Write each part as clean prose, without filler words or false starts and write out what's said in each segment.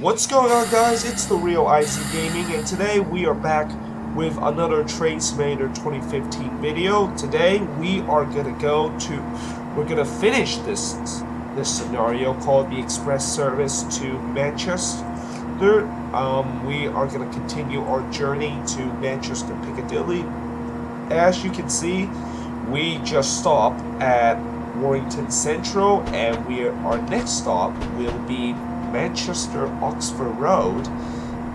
What's going on, guys? It's the real IC Gaming, and today we are back with another Train Simulator 2015 video. Today we are we're gonna finish this scenario called the Express Service to Manchester. We are gonna continue our journey to Manchester Piccadilly. As you can see, we just stopped at Warrington Central, and our next stop will be Manchester Oxford Road,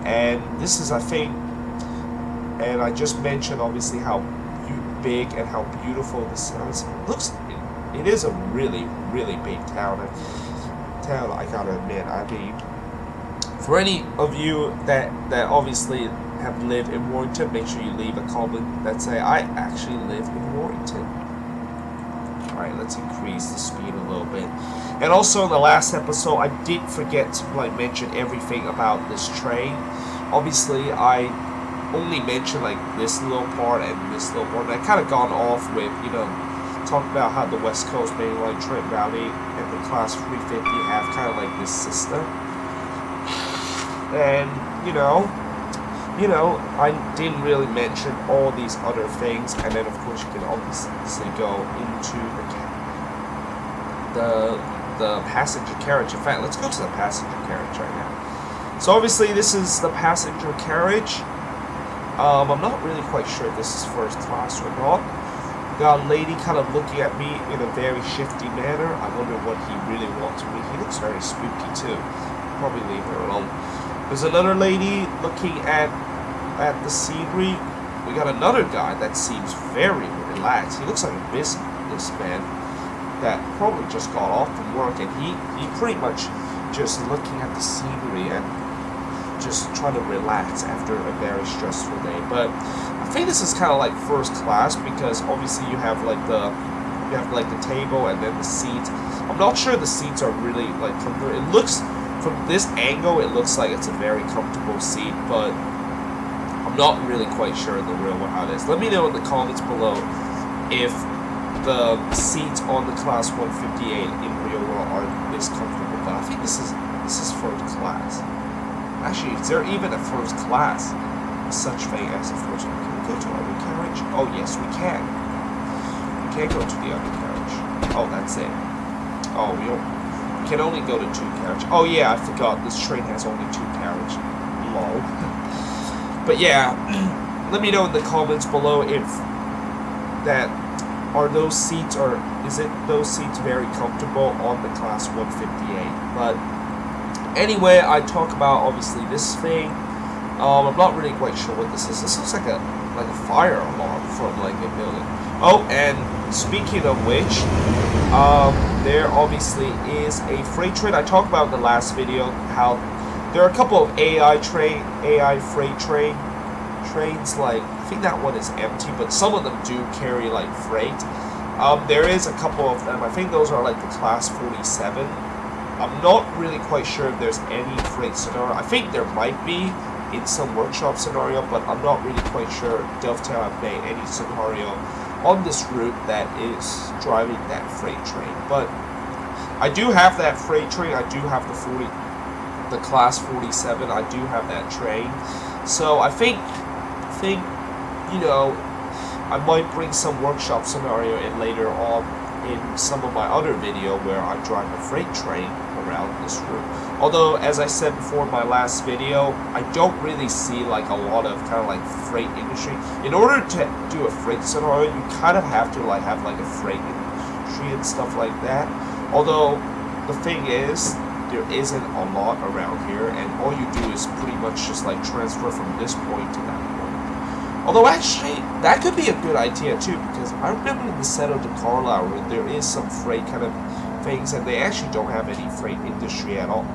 and this is, I think, and I just mentioned obviously how big and how beautiful this is. It is a really big town. I gotta admit, I mean, for any of you that obviously have lived in Warrington, make sure you leave a comment that say I actually live in Warrington. Alright, let's increase the speed a little bit. And also in the last episode, I did forget to mention everything about this train. Obviously, I only mentioned this little part and this little part. And I kind of gone off with, talking about how the West Coast Main Line, Trent Valley, and the Class 350 have kind of this system. And, I didn't really mention all these other things, and then of course you can obviously go into the passenger carriage. In fact, let's go to the passenger carriage right now. So obviously this is the passenger carriage. I'm not really quite sure if this is first class or not. Got a lady kind of looking at me in a very shifty manner. I wonder what he really wants from me. He looks very spooky too. Probably leave her alone. There's another lady looking at the scenery. We got another guy that seems very relaxed. He looks like a businessman that probably just got off from work, and he pretty much just looking at the scenery and just trying to relax after a very stressful day. But I think this is kind of like first class, because obviously you have the table and then the seats. I'm not sure the seats are really comfortable. It looks, from this angle, it looks like it's a very comfortable seat, but I'm not really quite sure in the real one how it is. Let me know in the comments below if the seats on the Class 158 in real world are this comfortable. But I think this is first class. Actually, is there even a first class? Such thing as a first class? Can we go to other carriage? Oh yes, we can. We can't go to the other carriage. Oh, that's it. Oh, we can only go to 2 carriage. Oh yeah, I forgot this train has only 2 carriage. Lol. But yeah, let me know in the comments below if those seats very comfortable on the Class 158. But anyway, I talk about obviously this thing. I'm not really quite sure what this is. This looks like a fire alarm from a building. Oh, and speaking of which, there obviously is a freight train. I talked about in the last video how there are a couple of AI freight trains. I think that one is empty, but some of them do carry freight. There is a couple of them. I think those are the Class 47. I'm not really quite sure if there's any freight scenario. I think there might be in some workshop scenario, but I'm not really quite sure. Dovetail have made any scenario on this route that is driving that freight train. But I do have that freight train. I do have the Class 47. I do have that train. So I think I might bring some workshop scenario in later on in some of my other video where I drive a freight train around this route. Although, as I said before in my last video, I don't really see a lot of freight industry. In order to do a freight scenario, you kind of have to have a freight industry and stuff like that. Although the thing is, there isn't a lot around here, and all you do is pretty much just transfer from this point to that point. Although actually, that could be a good idea too, because I remember in the set of the Carlisle where there is some freight kind of things, and they actually don't have any freight industry at all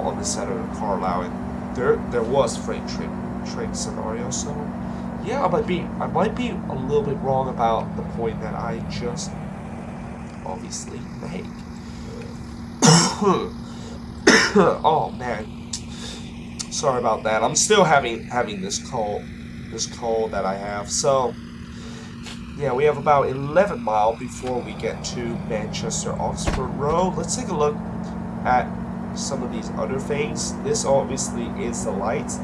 on the set of the Carlisle, and there was freight train scenario. So yeah, I might be a little bit wrong about the point that I just obviously made. Oh man, sorry about that. I'm still having this cold that I have. So yeah, we have about 11 miles before we get to Manchester Oxford Road. Let's take a look at some of these other things. This obviously is the lights.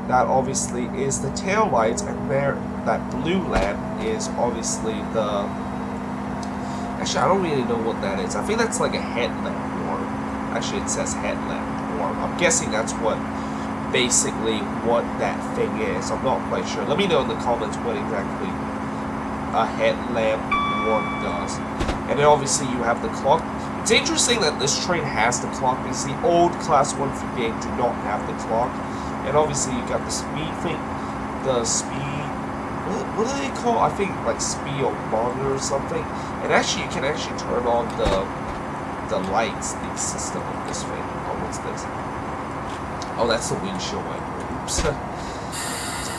That obviously is the tail lights, and there, that blue lamp is obviously the. Actually, I don't really know what that is. I think that's like a headlamp warm. Actually, it says headlamp warm. I'm guessing that's basically what that thing is. I'm not quite sure. Let me know in the comments what exactly a headlamp warm does. And then obviously you have the clock. It's interesting that this train has the clock because the old Class 158 do not have the clock. And obviously you got the speed thing. The speed... What do they call? I think like speedometer or something. And actually you can actually turn on the lights, the system of this thing. Oh, what's this? Oh, that's the windshield wiper. Oops.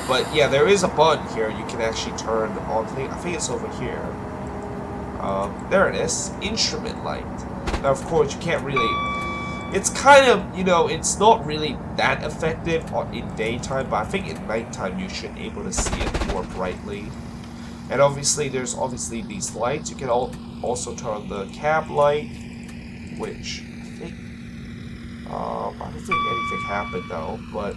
But yeah, there is a button here you can actually turn on. I think it's over here. There it is. Instrument light. Now, of course, you can't really... It's kind of, you know, it's not really that effective in daytime, but I think in nighttime you should be able to see it more brightly. And obviously, there's obviously these lights. You can also turn on the cab light, which I think... I don't think anything happened, though, but...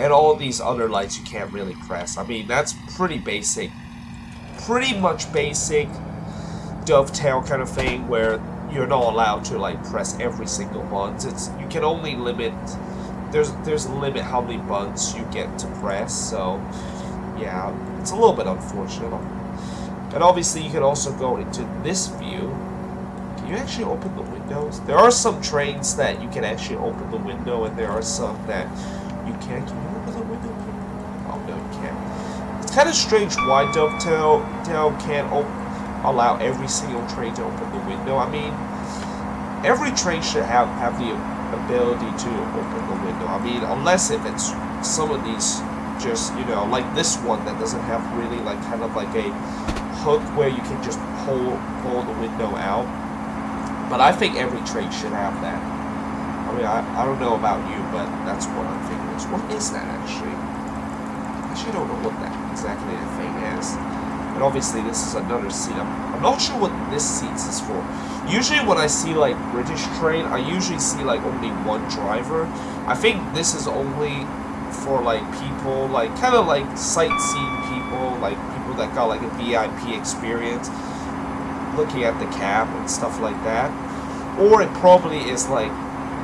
And all these other lights you can't really press. I mean, that's pretty basic. Pretty much basic dovetail kind of thing where you're not allowed to like press every single button. You can only limit. There's a limit how many buttons you get to press. So yeah, it's a little bit unfortunate. And obviously you can also go into this view. Can you actually open the windows? There are some trains that you can actually open the window, and there are some that you can't. Can you open the window? Oh no, you can't. It's kind of strange why Dovetail can't allow every single train to open the window. I mean, every train should have the ability to open the window. I mean, unless if it's some of these just, you know, like this one that doesn't have really like kind of like a hook where you can just pull the window out. But I think every train should have that. I mean, I don't know about you, but that's what I'm thinking. What is that actually? I actually don't know what that exactly the thing is. And obviously this is another seat. I'm not sure what this seat is for. Usually when I see like British train, I usually see like only one driver. I think this is only for like people, like kind of like sightseeing people, like people that got like a VIP experience, looking at the cab and stuff like that. Or it probably is like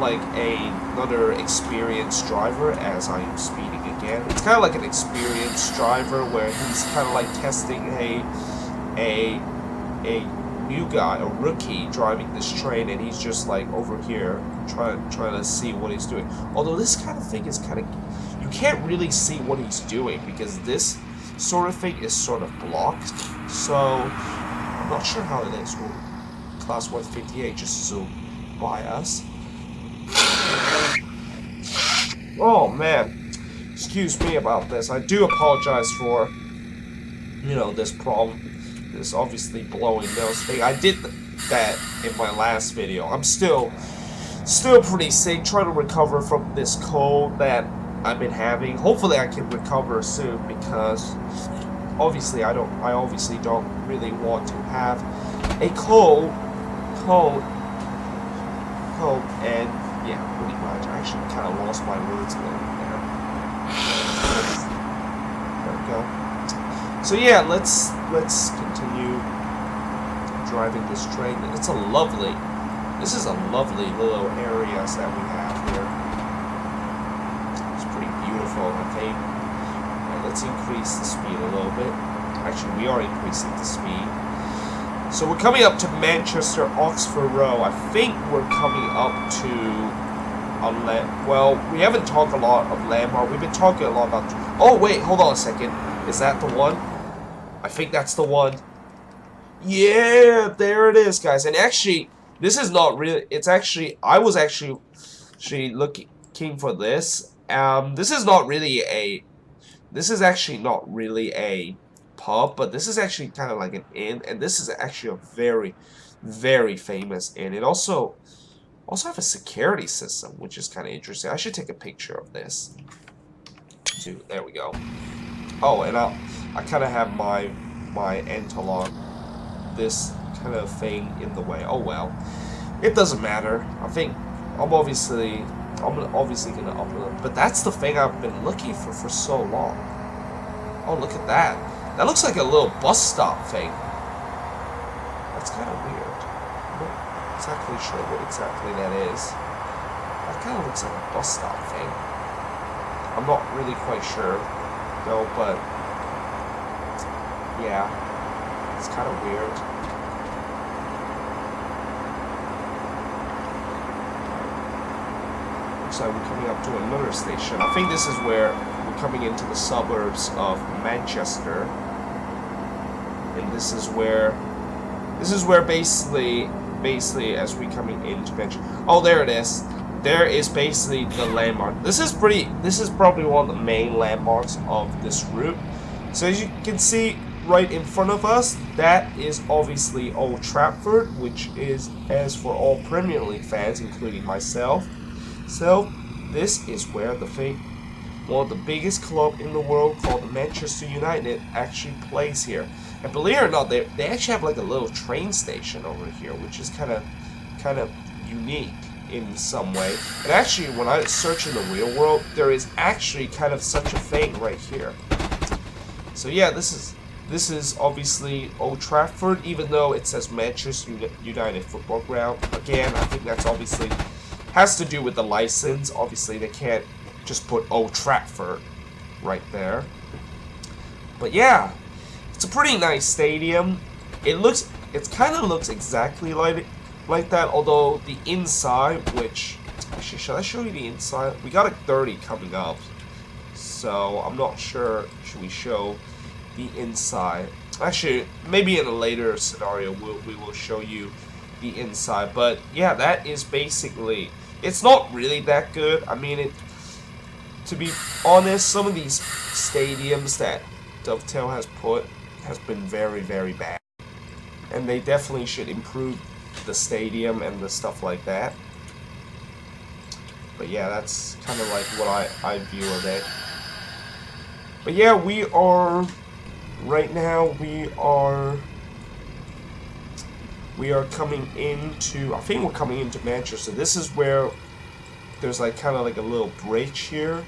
another experienced driver, as I am speeding again. It's kind of like an experienced driver where he's kind of like testing a new guy, a rookie driving this train, and he's just like over here trying to see what he's doing. Although this kind of thing is kind of, you can't really see what he's doing because this sort of thing is sort of blocked. So I'm not sure how it is. Well, Class 158 just zoomed by us. Oh man, excuse me about this. I do apologize for, you know, this problem, this obviously blowing nose thing. I did that in my last video. I'm still pretty sick, trying to recover from this cold that I've been having. Hopefully I can recover soon because obviously I obviously don't really want to have a cold and yeah, pretty much. I actually kind of lost my words a little bit there. There we go. So yeah, let's continue driving this train. This is a lovely little areas that we have here. It's pretty beautiful, I think. Right, let's increase the speed a little bit. Actually, we are increasing the speed. So we're coming up to Manchester Oxford Row. I think we're coming up to well, we haven't talked a lot of landmark. We've been talking a lot about... Oh, wait, hold on a second. Is that the one? I think that's the one. Yeah, there it is, guys. And actually, this is not really... It's actually... I was actually looking for this. This is not really a... This is actually not really a pub, but this is actually kind of like an inn, and this is actually a very, very famous inn. It also have a security system, which is kind of interesting. I should take a picture of this too. There we go. Oh, and I kind of have my anti-lock, this kind of thing in the way. Oh well. It doesn't matter. I think I'm obviously gonna upload. But that's the thing I've been looking for so long. Oh, look at that. That looks like a little bus stop thing. That's kind of weird. I'm not exactly sure what exactly that is. That kind of looks like a bus stop thing. I'm not really quite sure, though, but yeah, it's kind of weird. Looks like we're coming up to another station. I think this is where we're coming into the suburbs of Manchester, and this is where basically as we coming into Manchester. Oh, there it is. There is basically the landmark. This is probably one of the main landmarks of this route. So as you can see right in front of us, that is obviously Old Trafford, which is, as for all Premier League fans, including myself. So this is where one of the biggest club in the world called Manchester United actually plays here. And believe it or not, they actually have like a little train station over here, which is kind of unique in some way. And actually, when I search in the real world, there is actually kind of such a thing right here. So yeah, this is obviously Old Trafford, even though it says Manchester United Football Ground. Again, I think that's obviously has to do with the license. Obviously, they can't just put Old Trafford right there. But yeah, it's a pretty nice stadium. It kind of looks exactly like that, although the inside, which actually, should I show you the inside? We got a 30 coming up, so I'm not sure. Should we show the inside? Actually, maybe in a later scenario we will show you the inside. But yeah, that is basically. It's not really that good. I mean, to be honest, some of these stadiums that Dovetail has been very, very bad, and they definitely should improve the stadium and the stuff like that. But yeah, that's kind of like what I view of it. But yeah, right now we are coming into, I think we're coming into Manchester. This is where there's like kind of like a little bridge here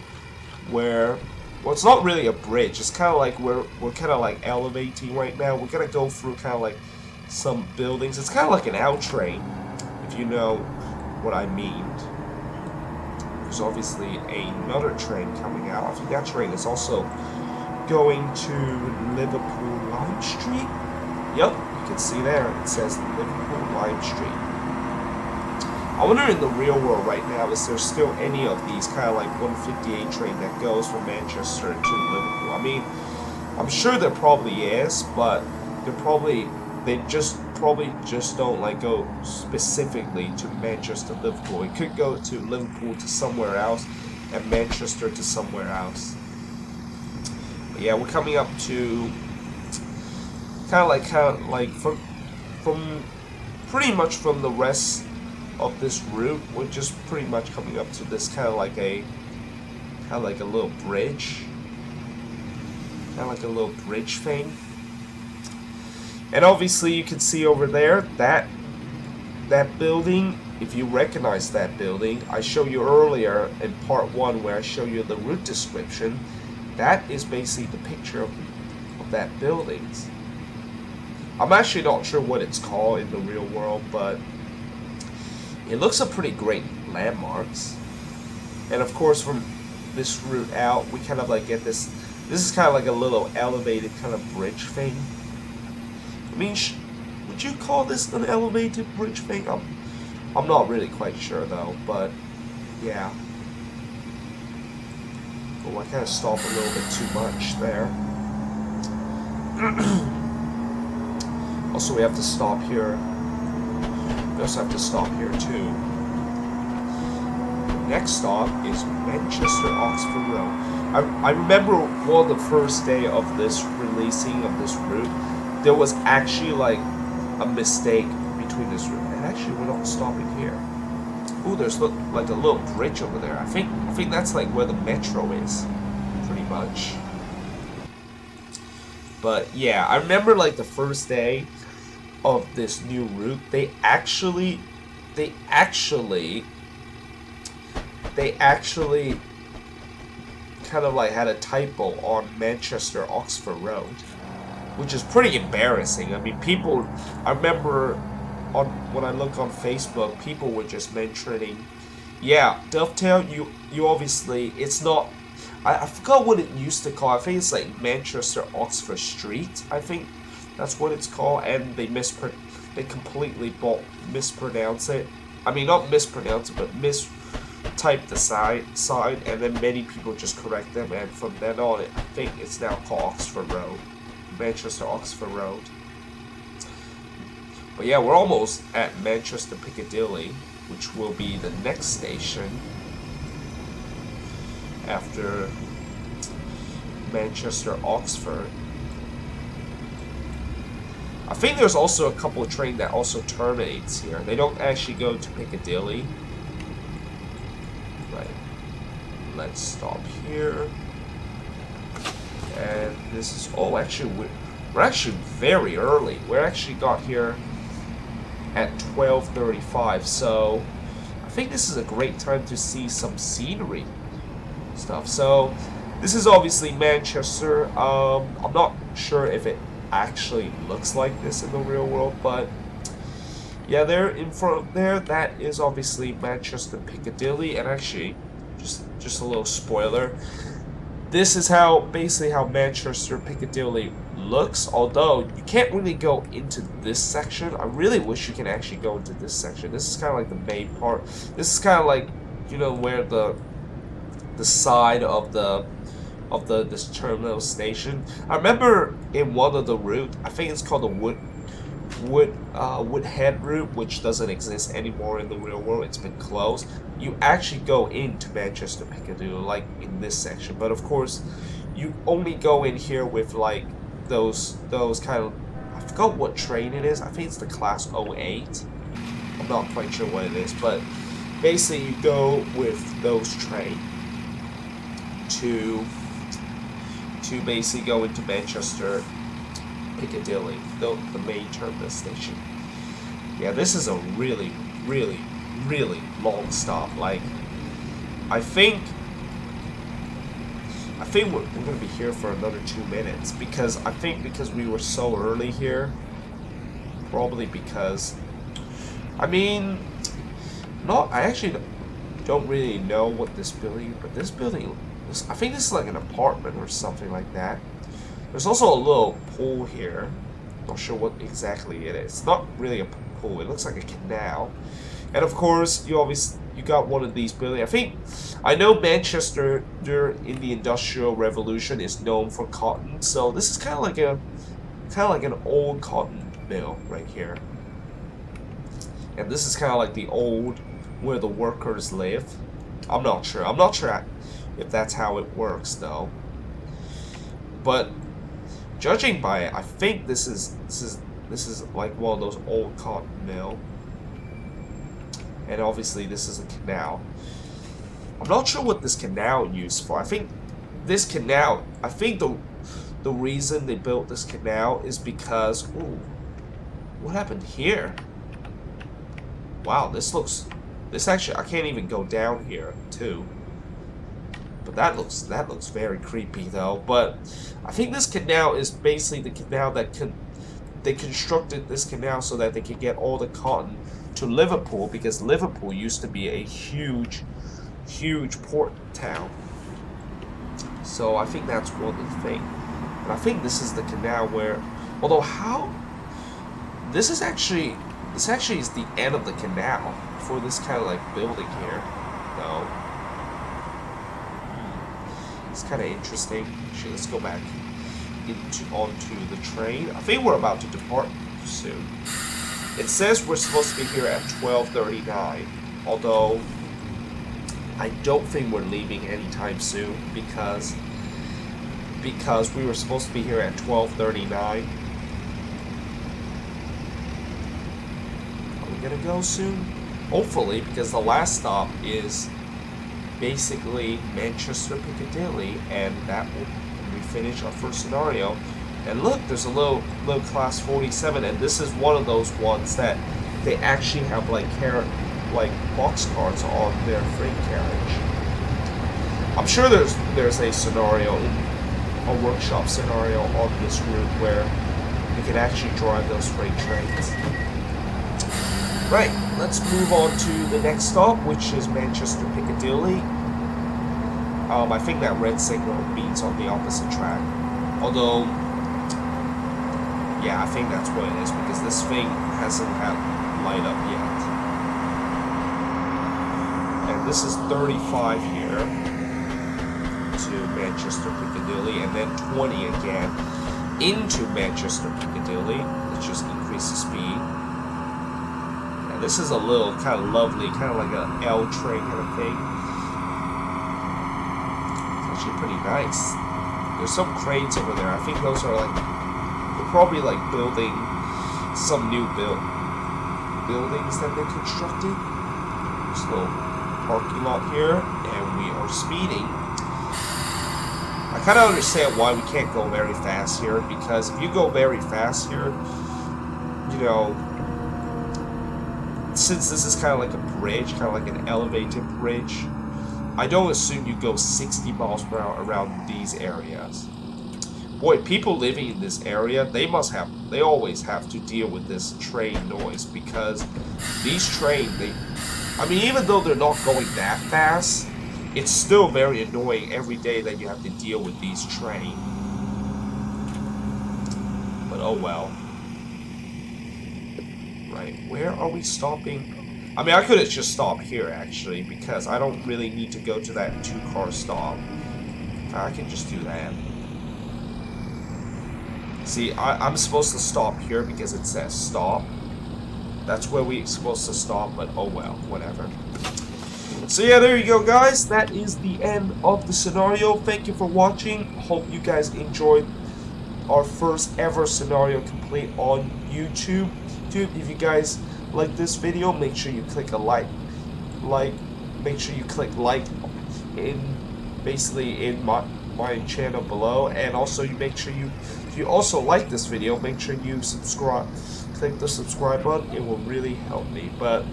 where, well, it's not really a bridge. It's kind of like we're kind of like elevating right now. We're gonna go through kind of like some buildings. It's kind of like an L train, if you know what I mean. There's obviously another train coming out. I think that train is also going to Liverpool Lime Street. Yep, you can see there. It says Liverpool Lime Street. I wonder in the real world right now, is there still any of these kind of like 158 train that goes from Manchester to Liverpool? I mean, I'm sure there probably is, but they probably just don't like go specifically to Manchester, Liverpool. It could go to Liverpool to somewhere else, and Manchester to somewhere else. But yeah, we're coming up to kind of like from pretty much from the rest of this route, we're just pretty much coming up to this kind of like a little bridge, thing. And obviously you can see over there that building, if you recognize that building, I showed you earlier in part 1 where I show you the route description. That is basically the picture of that building. I'm actually not sure what it's called in the real world, but it looks a pretty great landmarks. And of course, from this route out, we kind of like get this. This is kind of like a little elevated kind of bridge thing. I mean, would you call this an elevated bridge thing? I'm not really quite sure though, but yeah. Oh, I kind of stopped a little bit too much there. Also, we have to stop here. We also have to stop here too. Next stop is Manchester Oxford Road. I remember one of the first day of this releasing of this route, there was actually like a mistake between this route, and actually we're not stopping here. Ooh, there's like a little bridge over there. I think that's like where the metro is, pretty much. But yeah, I remember like the first day of this new route, they actually they actually kind of like had a typo on Manchester Oxford Road, which is pretty embarrassing. I mean, people, I remember when I look on Facebook, people were just mentioning, yeah, Dovetail, you obviously, it's not, I forgot what it used to call. I think it's like Manchester Oxford Street. I think that's what it's called, and they completely mispronounce it. I mean, not mispronounce it, but mistype the side, and then many people just correct them, and from then on, I think it's now called Oxford Road, Manchester Oxford Road. But yeah, we're almost at Manchester Piccadilly, which will be the next station after Manchester Oxford. I think there's also a couple of trains that also terminates here. They don't actually go to Piccadilly. Right. Let's stop here. And this is, oh, actually we're actually very early. We're actually got here at 12:35, so I think this is a great time to see some scenery stuff. So this is obviously Manchester. I'm not sure if it actually looks like this in the real world, but yeah, there in front there, that is obviously Manchester Piccadilly. And actually, just a little spoiler, this is basically how Manchester Piccadilly looks, although you can't really go into this section. I really wish you can actually go into this section. This is kind of like the main part. This is kind of like, you know, where the side of this terminal station. I remember in one of the route, I think it's called the Woodhead route, which doesn't exist anymore in the real world. It's been closed. You actually go into Manchester Piccadilly, like in this section, but of course, you only go in here with like those kind of, I forgot what train it is. I think it's the class 08. I'm not quite sure what it is, but basically you go with those trains to basically go into Manchester Piccadilly, the main terminus station. Yeah, this is a really, really, really long stop. Like, I think we're going to be here for another 2 minutes, because we were so early here, probably because, I mean, I actually don't really know what this building, but this building, I think this is like an apartment or something like that. There's also a little pool here. Not sure what exactly it is. It's not really a pool. It looks like a canal. And of course, you got one of these buildings. I know Manchester in the Industrial Revolution is known for cotton. So this is kind of like an old cotton mill right here. And this is kind of like the old where the workers live. I'm not sure if that's how it works though. But judging by it, I think this is like one of those old cotton mill. And obviously this is a canal. I'm not sure what this canal is used for. I think the reason they built this canal is because, ooh, what happened here? Wow, this actually, I can't even go down here too. But that looks very creepy though. But I think this canal is basically the canal they constructed this canal so that they could get all the cotton to Liverpool, because Liverpool used to be a huge port town. So I think that's one of the things. And I think this is the canal where, although this actually is the end of the canal for this kind of like building here. No. It's kind of interesting. Actually, let's go back onto the train. I think we're about to depart soon. It says we're supposed to be here at 12:39, although I don't think we're leaving anytime soon, because we were supposed to be here at 12:39. Are we gonna go soon? Hopefully, because the last stop is basically Manchester Piccadilly, and that will finish our first scenario. And look, there's a little class 47, and this is one of those ones that they actually have like boxcars on their freight carriage. I'm sure there's a scenario, a workshop scenario on this route where you can actually drive those freight trains. Right, let's move on to the next stop, which is Manchester Piccadilly. I think that red signal means on the opposite track. Although, yeah, I think that's what it is because this thing hasn't had light up yet. And this is 35 here to Manchester Piccadilly, and then 20 again into Manchester Piccadilly. Let's just increase the speed. And this is a little kind of lovely, kind of like an L train kind of thing. Actually pretty nice. There's some cranes over there. I think those are like, they're probably like building some new buildings that they're constructing. There's a little parking lot here, and we are speeding. I kind of understand why we can't go very fast here, because if you go very fast here, you know, since this is kind of like a bridge, kind of like an elevated bridge, I don't assume you go 60 miles per hour around these areas. Boy, people living in this area, they always have to deal with this train noise, because these trains, I mean, even though they're not going that fast, it's still very annoying every day that you have to deal with these trains. But oh well. Right, where are we stopping? I mean, I could have just stopped here, actually, because I don't really need to go to that 2-car stop. I can just do that. See, I'm supposed to stop here because it says stop. That's where we're supposed to stop, but oh well, whatever. So yeah, there you go, guys. That is the end of the scenario. Thank you for watching. Hope you guys enjoyed our first ever scenario complete on YouTube. If you guys like this video, make sure you click a like. Make sure you click like in my channel below, and also if you also like this video, make sure you subscribe. Click the subscribe button. It will really help me. But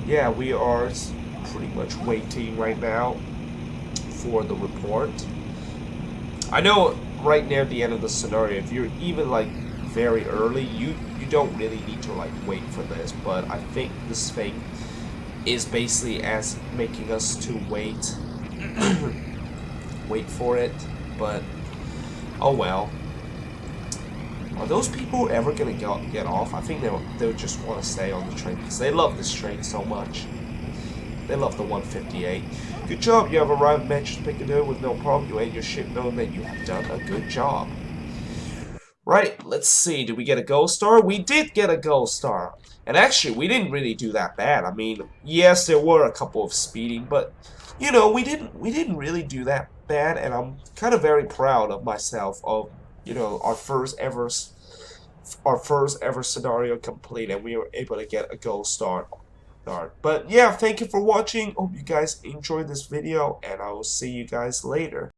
yeah, we are pretty much waiting right now for the report. I know right near the end of the scenario, if you're even like very early, you don't really need to like wait for this, but I think this thing is basically as making us to wait for it. But oh well. Are those people ever gonna get off? I think they'll just want to stay on the train because they love this train so much. They love the 158. Good job, you have arrived at Manchester Piccadilly with no problem. You ate your ship knowing that you have done a good job. Right, let's see. Did we get a gold star? We did get a gold star. And actually, we didn't really do that bad. I mean, yes, there were a couple of speeding, but you know, we didn't really do that bad, and I'm kind of very proud of myself of, you know, our first ever scenario complete, and we were able to get a gold star. But yeah, thank you for watching. Hope you guys enjoyed this video, and I will see you guys later.